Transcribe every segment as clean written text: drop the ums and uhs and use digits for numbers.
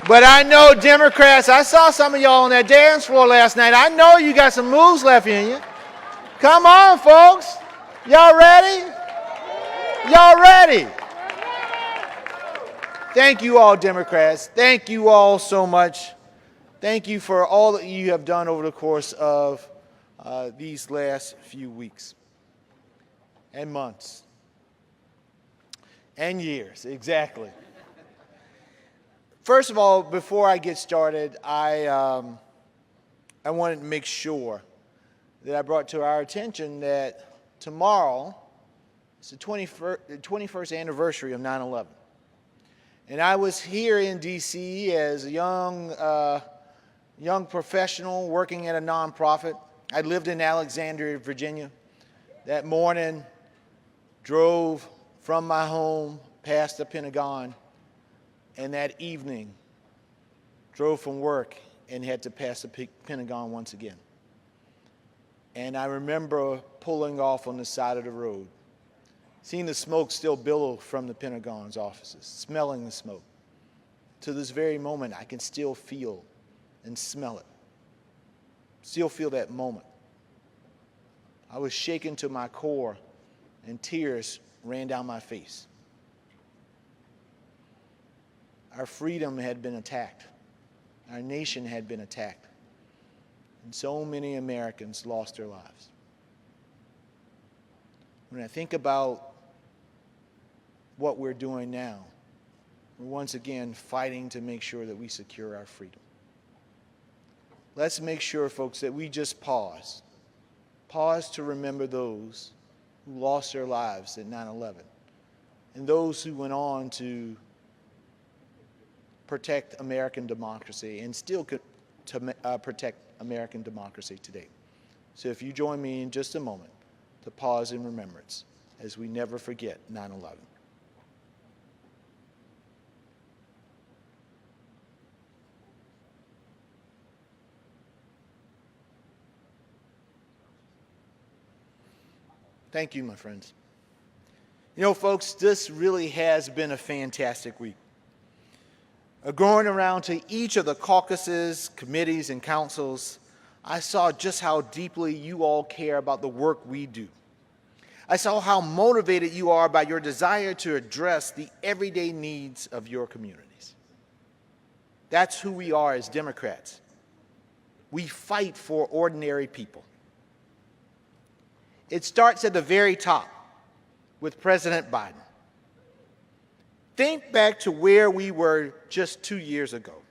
But I know Democrats, I saw some of y'all on that dance floor last night. I know you got some moves left in you. Come on, folks. Y'all ready? Y'all ready? Thank you all, Democrats. Thank you all so much. Thank you for all that you have done over the course of these last few weeks and months and years, exactly. First of all, before I get started, I wanted to make sure that I brought to our attention that tomorrow is the 21st anniversary of 9/11. And I was here in D.C. as a young professional working at a nonprofit. I lived in Alexandria, Virginia. That morning, drove from my home past the Pentagon, and that evening, drove from work and had to pass the Pentagon once again. And I remember pulling off on the side of the road, seeing the smoke still billow from the Pentagon's offices, smelling the smoke. To this very moment, I can still feel and smell it. Still feel that moment. I was shaken to my core, and tears ran down my face. Our freedom had been attacked. Our nation had been attacked. And so many Americans lost their lives. When I think about what we're doing now, we're once again fighting to make sure that we secure our freedom. Let's make sure, folks, that we just pause to remember those who lost their lives at 9/11 and those who went on to protect American democracy and still protect American democracy today. So if you join me in just a moment to pause in remembrance as we never forget 9/11. Thank you, my friends. You know, folks, this really has been a fantastic week. Going around to each of the caucuses, committees, and councils, I saw just how deeply you all care about the work we do. I saw how motivated you are by your desire to address the everyday needs of your communities. That's who we are as Democrats. We fight for ordinary people. It starts at the very top with President Biden. Think back to where we were just 2 years ago.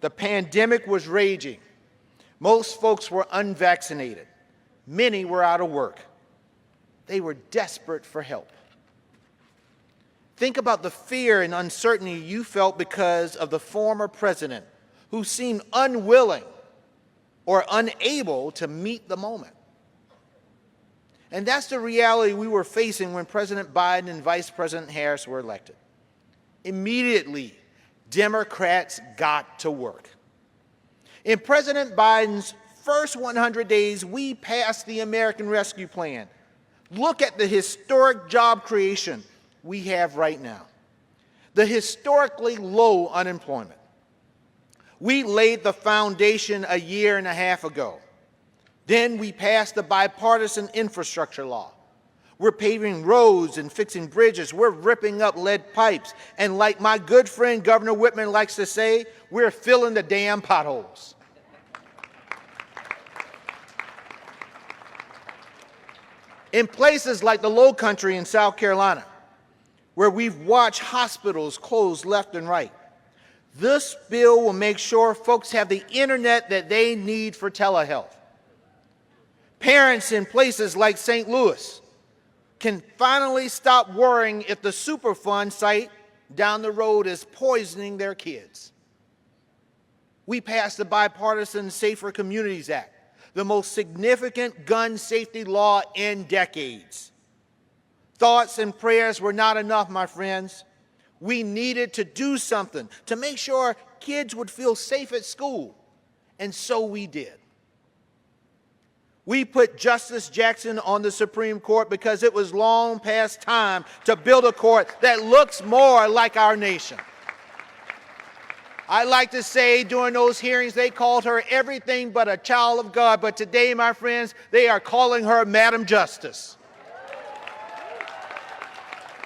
The pandemic was raging. Most folks were unvaccinated. Many were out of work. They were desperate for help. Think about the fear and uncertainty you felt because of the former president who seemed unwilling or unable to meet the moment. And that's the reality we were facing when President Biden and Vice President Harris were elected. Immediately, Democrats got to work. In President Biden's first 100 days, we passed the American Rescue Plan. Look at the historic job creation we have right now. The historically low unemployment. We laid the foundation a year and a half ago. Then we passed the bipartisan infrastructure law. We're paving roads and fixing bridges. We're ripping up lead pipes. And like my good friend Governor Whitman likes to say, we're filling the damn potholes. In places like the Low Country in South Carolina, where we've watched hospitals close left and right, this bill will make sure folks have the internet that they need for telehealth. Parents in places like St. Louis can finally stop worrying if the Superfund site down the road is poisoning their kids. We passed the bipartisan Safer Communities Act, the most significant gun safety law in decades. Thoughts and prayers were not enough, my friends. We needed to do something to make sure kids would feel safe at school, and so we did. We put Justice Jackson on the Supreme Court because it was long past time to build a court that looks more like our nation. I like to say during those hearings they called her everything but a child of God, but today, my friends, they are calling her Madam Justice.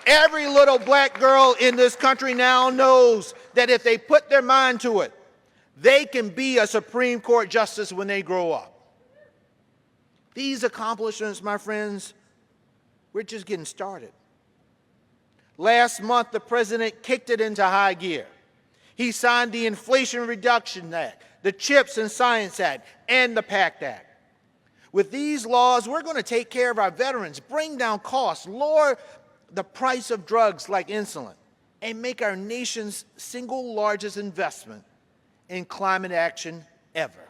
Every little black girl in this country now knows that if they put their mind to it, they can be a Supreme Court justice when they grow up. These accomplishments, my friends, we're just getting started. Last month, the president kicked it into high gear. He signed the Inflation Reduction Act, the CHIPS and Science Act, and the PACT Act. With these laws, we're going to take care of our veterans, bring down costs, lower the price of drugs like insulin, and make our nation's single largest investment in climate action ever.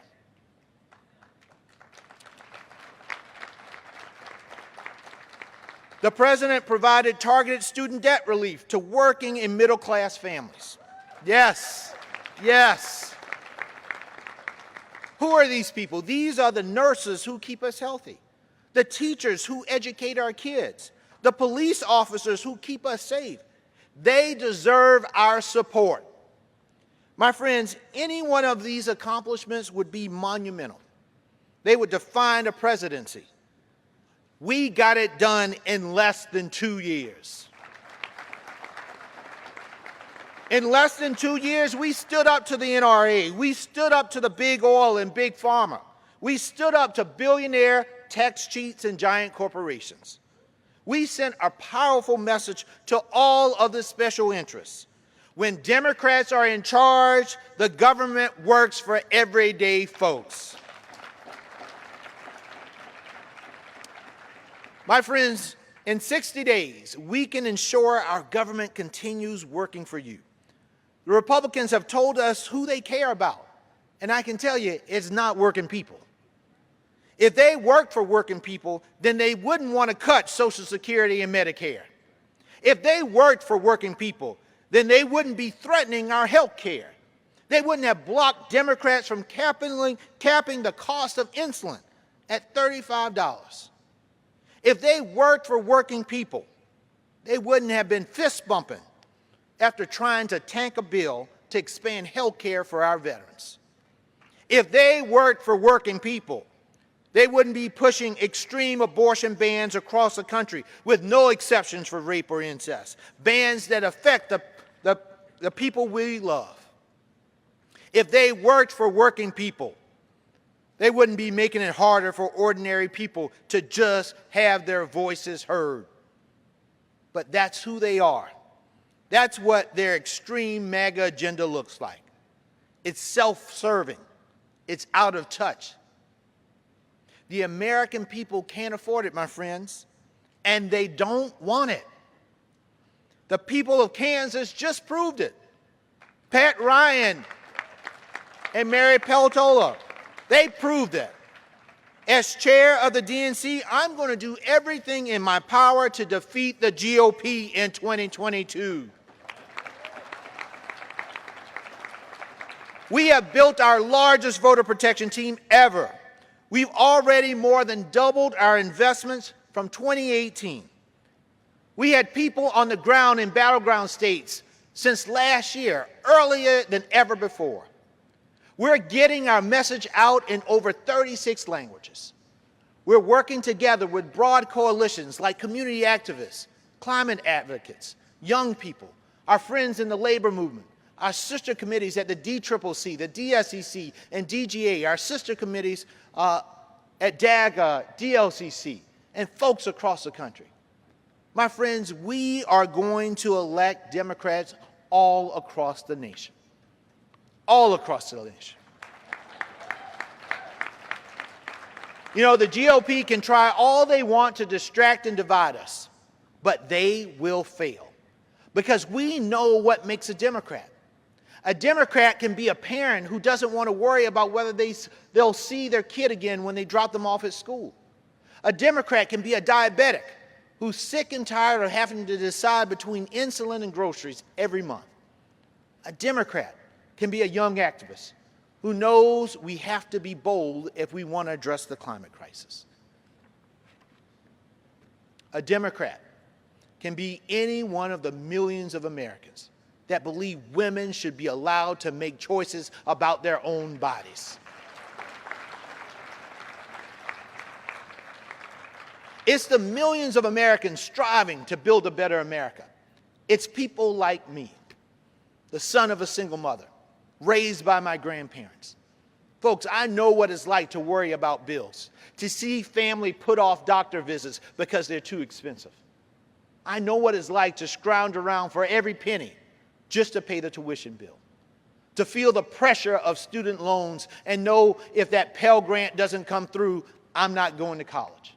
The president provided targeted student debt relief to working and middle-class families. Yes, yes. Who are these people? These are the nurses who keep us healthy, the teachers who educate our kids, the police officers who keep us safe. They deserve our support. My friends, any one of these accomplishments would be monumental. They would define a presidency. We got it done in less than 2 years. In less than 2 years, we stood up to the NRA. We stood up to the big oil and big pharma. We stood up to billionaire tax cheats and giant corporations. We sent a powerful message to all of the special interests. When Democrats are in charge, the government works for everyday folks. My friends, in 60 days, we can ensure our government continues working for you. The Republicans have told us who they care about, and I can tell you, it's not working people. If they worked for working people, then they wouldn't want to cut Social Security and Medicare. If they worked for working people, then they wouldn't be threatening our health care. They wouldn't have blocked Democrats from capping the cost of insulin at $35. If they worked for working people, they wouldn't have been fist bumping after trying to tank a bill to expand health care for our veterans. If they worked for working people, they wouldn't be pushing extreme abortion bans across the country with no exceptions for rape or incest, bans that affect the people we love. If they worked for working people, they wouldn't be making it harder for ordinary people to just have their voices heard. But that's who they are. That's what their extreme MAGA agenda looks like. It's self-serving. It's out of touch. The American people can't afford it, my friends, and they don't want it. The people of Kansas just proved it. Pat Ryan and Mary Peltola, they proved it. As chair of the DNC, I'm going to do everything in my power to defeat the GOP in 2022. We have built our largest voter protection team ever. We've already more than doubled our investments from 2018. We had people on the ground in battleground states since last year, earlier than ever before. We're getting our message out in over 36 languages. We're working together with broad coalitions like community activists, climate advocates, young people, our friends in the labor movement, our sister committees at the DCCC, the DSCC, and DGA, our sister committees at DAGA, DLCC, and folks across the country. My friends, we are going to elect Democrats all across the nation. All across the nation. You know, the GOP can try all they want to distract and divide us, but they will fail because we know what makes a Democrat. A Democrat can be a parent who doesn't want to worry about whether they'll see their kid again when they drop them off at school. A Democrat can be a diabetic who's sick and tired of having to decide between insulin and groceries every month. A Democrat can be a young activist who knows we have to be bold if we want to address the climate crisis. A Democrat can be any one of the millions of Americans that believe women should be allowed to make choices about their own bodies. It's the millions of Americans striving to build a better America. It's people like me, the son of a single mother, raised by my grandparents. Folks, I know what it's like to worry about bills, to see family put off doctor visits because they're too expensive. I know what it's like to scrounge around for every penny just to pay the tuition bill, to feel the pressure of student loans and know if that Pell Grant doesn't come through, I'm not going to college.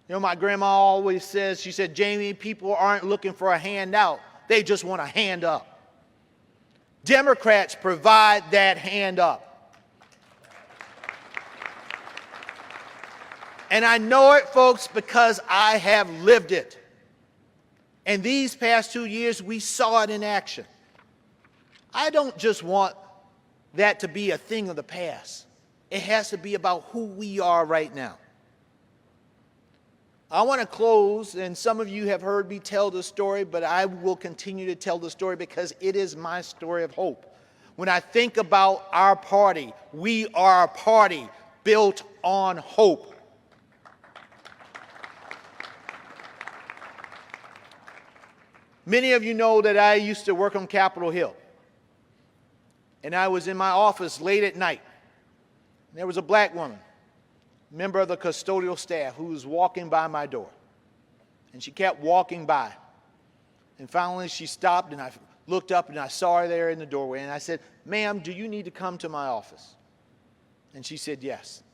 You know, my grandma always says, she said, Jamie, people aren't looking for a handout. They just want a hand up. Democrats provide that hand up. And I know it, folks, because I have lived it. And these past 2 years, we saw it in action. I don't just want that to be a thing of the past. It has to be about who we are right now. I want to close, and some of you have heard me tell the story, but I will continue to tell the story because it is my story of hope. When I think about our party, we are a party built on hope. Many of you know that I used to work on Capitol Hill, and I was in my office late at night. There was a black woman, member of the custodial staff, who was walking by my door. And she kept walking by. And finally she stopped, and I looked up and I saw her there in the doorway. And I said, ma'am, do you need to come to my office? And she said, yes.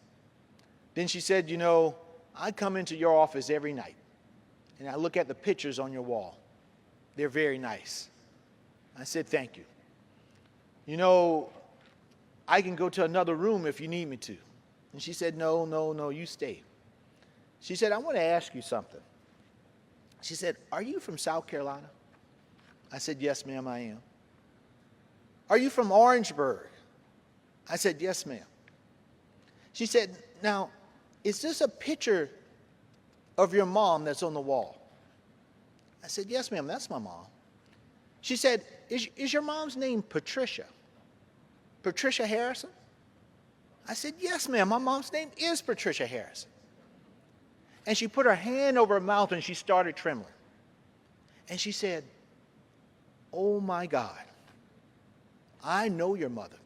Then she said, you know, I come into your office every night, and I look at the pictures on your wall. They're very nice. I said, thank you. You know, I can go to another room if you need me to. And she said, no, you stay. She said, I want to ask you something. She said, are you from South Carolina? I said, yes, ma'am, I am. Are you from Orangeburg? I said, yes, ma'am. She said, now, is this a picture of your mom that's on the wall? I said, yes, ma'am, that's my mom. She said, is your mom's name Patricia? Patricia Harrison? I said, yes, ma'am, my mom's name is Patricia Harrison. And she put her hand over her mouth and she started trembling. And she said, oh my God, I know your mother.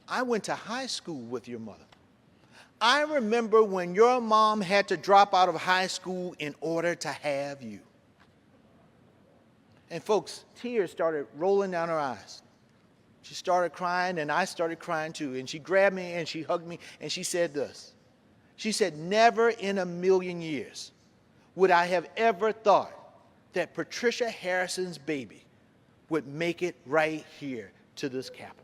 I went to high school with your mother. I remember when your mom had to drop out of high school in order to have you. And folks, tears started rolling down her eyes. She started crying, and I started crying too. And she grabbed me and she hugged me and she said this. She said, never in a million years would I have ever thought that Patricia Harrison's baby would make it right here to this Capitol.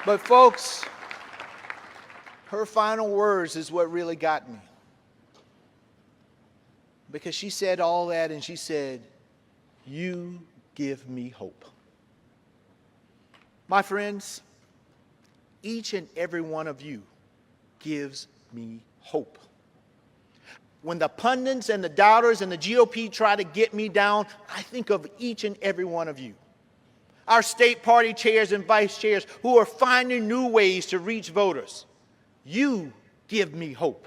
But folks, her final words is what really got me. Because she said all that and she said, you give me hope. My friends, each and every one of you gives me hope. When the pundits and the doubters and the GOP try to get me down, I think of each and every one of you. Our state party chairs and vice chairs who are finding new ways to reach voters. You give me hope.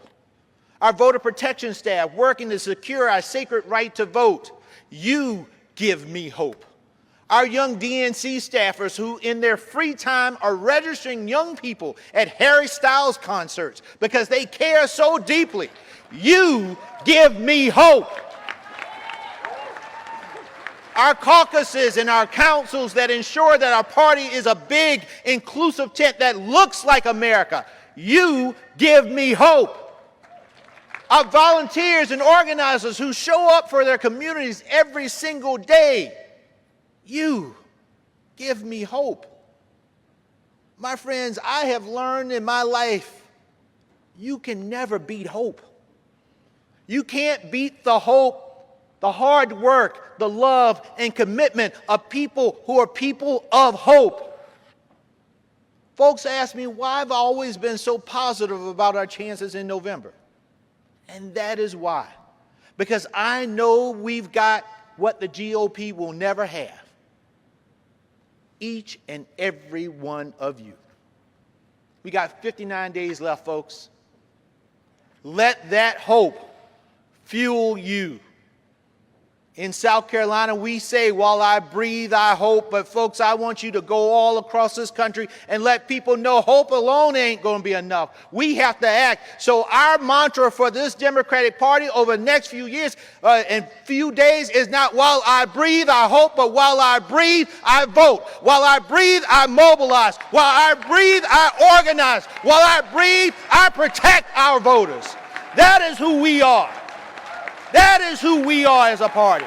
Our voter protection staff working to secure our sacred right to vote. You give me hope. Our young DNC staffers who in their free time are registering young people at Harry Styles concerts because they care so deeply. You give me hope. Our caucuses and our councils that ensure that our party is a big, inclusive tent that looks like America. You give me hope. Our volunteers and organizers who show up for their communities every single day. You give me hope. My friends, I have learned in my life, you can never beat hope. You can't beat the hope, the hard work, the love, and commitment of people who are people of hope. Folks ask me why I've always been so positive about our chances in November. And that is why. Because I know we've got what the GOP will never have. Each and every one of you. We got 59 days left, folks. Let that hope fuel you. In South Carolina, we say, while I breathe, I hope. But folks, I want you to go all across this country and let people know hope alone ain't going to be enough. We have to act. So our mantra for this Democratic Party over the next few years and few days is not while I breathe, I hope, but while I breathe, I vote. While I breathe, I mobilize. While I breathe, I organize. While I breathe, I protect our voters. That is who we are. That is who we are as a party.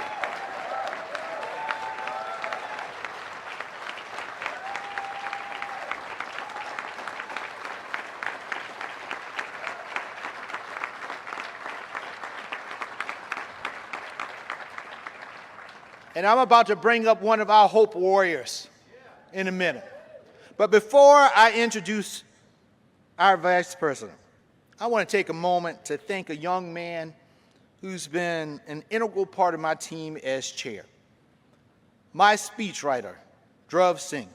And I'm about to bring up one of our hope warriors in a minute. But before I introduce our Vice President, I want to take a moment to thank a young man who's been an integral part of my team as chair, my speechwriter, Dhruv Singh.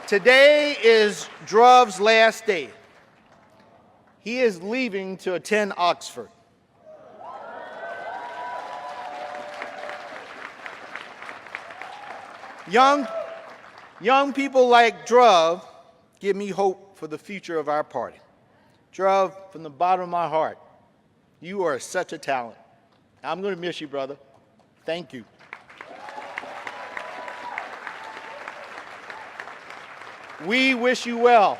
Today is Dhruv's last day. He is leaving to attend Oxford. Young people like Dhruv give me hope for the future of our party. Dhruv, from the bottom of my heart, you are such a talent. I'm going to miss you, brother. Thank you. We wish you well.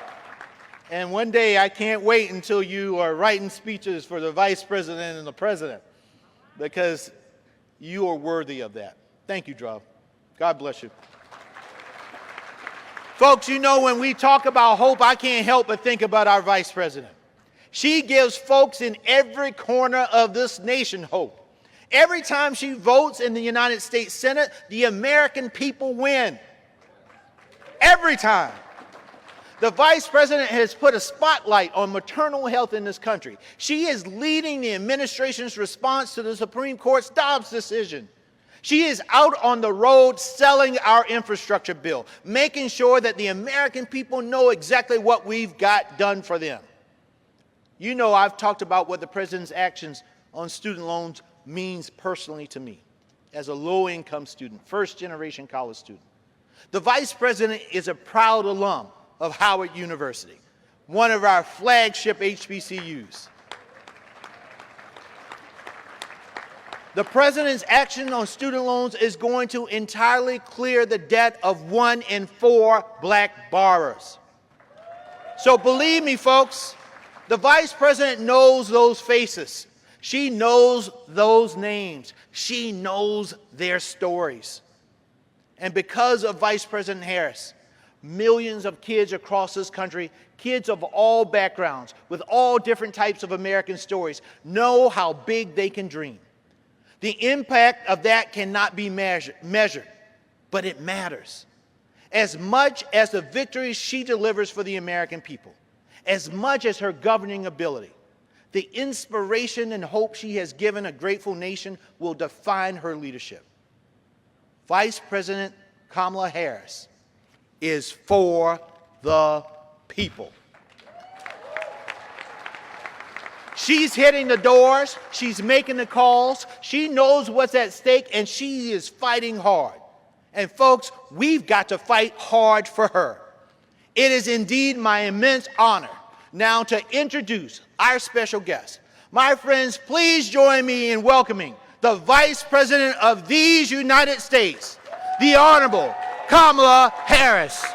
And one day, I can't wait until you are writing speeches for the Vice President and the President, because you are worthy of that. Thank you, Dhruv. God bless you. Folks, you know, when we talk about hope, I can't help but think about our Vice President. She gives folks in every corner of this nation hope. Every time she votes in the United States Senate, the American people win. Every time. The Vice President has put a spotlight on maternal health in this country. She is leading the administration's response to the Supreme Court's Dobbs decision. She is out on the road selling our infrastructure bill, making sure that the American people know exactly what we've got done for them. You know, I've talked about what the President's actions on student loans means personally to me as a low-income student, first-generation college student. The Vice President is a proud alum of Howard University, one of our flagship HBCUs. The President's action on student loans is going to entirely clear the debt of 1 in 4 black borrowers. So believe me, folks, the Vice President knows those faces. She knows those names. She knows their stories. And because of Vice President Harris, millions of kids across this country, kids of all backgrounds, with all different types of American stories, know how big they can dream. The impact of that cannot be measured, but it matters. As much as the victories she delivers for the American people, as much as her governing ability, the inspiration and hope she has given a grateful nation will define her leadership. Vice President Kamala Harris is for the people. She's hitting the doors, she's making the calls, she knows what's at stake, and she is fighting hard. And folks, we've got to fight hard for her. It is indeed my immense honor now to introduce our special guest. My friends, please join me in welcoming the Vice President of these United States, the Honorable Kamala Harris.